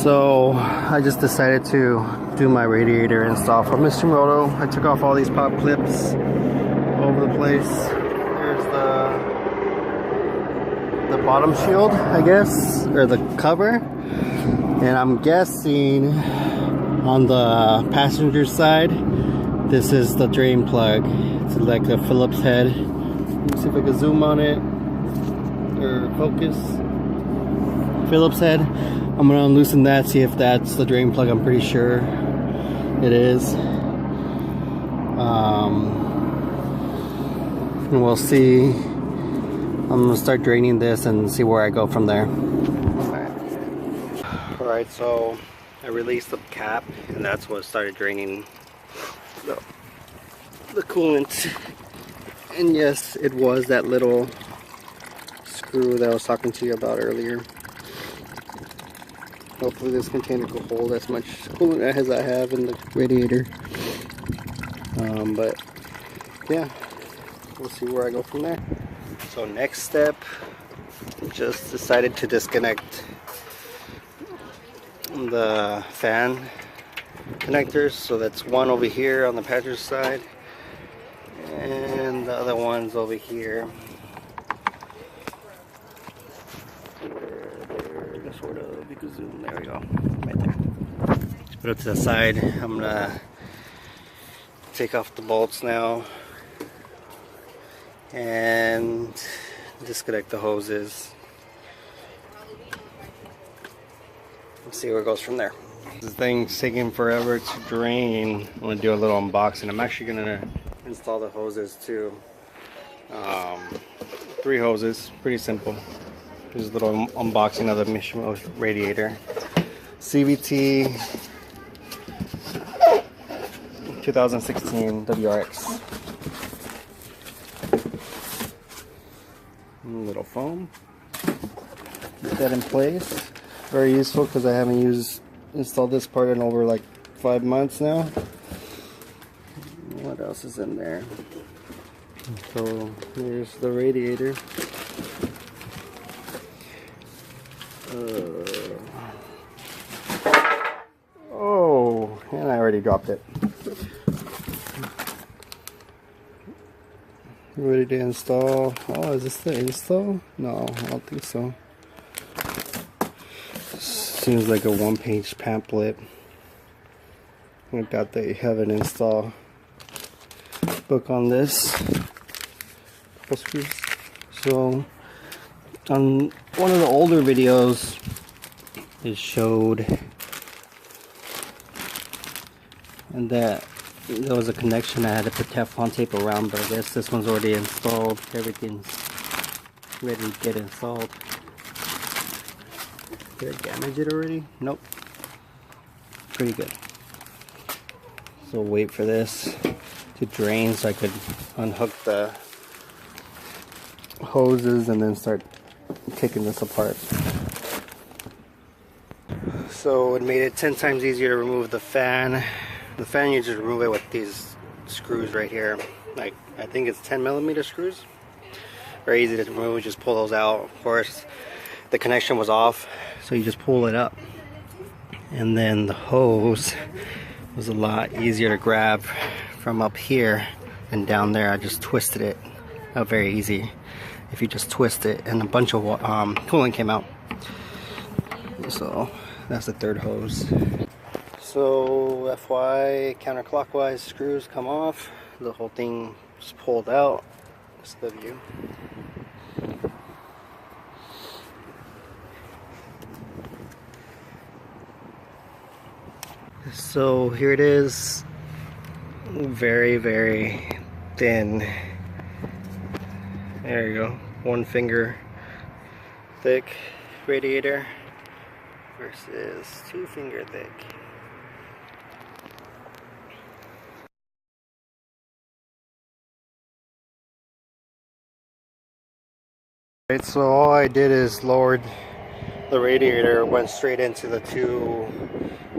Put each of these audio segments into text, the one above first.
So I just decided to do my radiator install from Mishimoto. I took off all these pop clips over the place. There's the bottom shield, I guess, or the cover. And I'm guessing on the passenger side, this is the drain plug. It's like a Phillips head. Let me see if I can zoom on it or focus. Phillips head. I'm gonna loosen that, see if that's the drain plug. I'm pretty sure it is. And we'll see. I'm gonna start draining this and see where I go from there. Alright, so I released the cap and that's what started draining the coolant. And yes, it was that little screw that I was talking to you about earlier. Hopefully this container will hold as much coolant as I have in the radiator. But yeah, we'll see where I go from there. So next step, just decided to disconnect the fan connectors. So that's one over here on the passenger side and the other one's over here. Sort of, you can zoom, there we go, right there. Just put it to the side. I'm gonna take off the bolts now and disconnect the hoses. Let's see where it goes from there. This thing's taking forever to drain. I'm gonna do a little unboxing. I'm actually gonna install the hoses too. 3 hoses, pretty simple. Here's a little unboxing of the Mishimoto radiator. CVT 2016 WRX. A little foam. Get that in place. Very useful because I haven't installed this part in over like 5 months now. What else is in there? So here's the radiator. Oh, and I already dropped it. Ready to install. Oh, is this the install? No, I don't think so. Seems like a one-page pamphlet. I got that you have an install book on this. Couple screws. So on one of the older videos, it showed and that there was a connection I had to put Teflon tape around, but I guess this one's already installed. Everything's ready to get installed. Did I damage it already? Nope. Pretty good. So wait for this to drain so I could unhook the hoses and then start taking this apart. So it made it 10 times easier to remove the fan. The fan, you just remove it with these screws right here. Like, I think it's 10mm screws. Very easy to remove, just pull those out. Of course, the connection was off, so you just pull it up. And then the hose was a lot easier to grab from up here than down there. I just twisted it. Very easy. If you just twist it, and a bunch of coolant came out. So that's the third hose. So FY, counterclockwise screws come off. The whole thing just pulled out. That's the view. So here it is. Very, very thin. There you go. 1 finger thick radiator versus 2 finger thick. Right, so all I did is lowered the radiator, went straight into the 2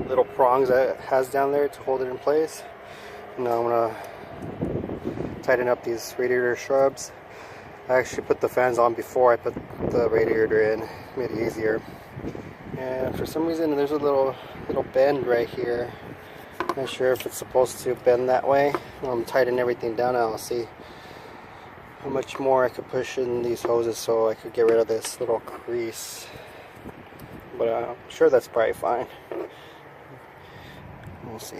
little prongs that it has down there to hold it in place. Now I'm gonna tighten up these radiator shrubs. I actually put the fans on before I put the radiator in, made it easier. And for some reason there's a little bend right here. Not sure if it's supposed to bend that way. I'm tightening everything down and I'll see how much more I could push in these hoses so I could get rid of this little crease. But I'm sure that's probably fine. We'll see.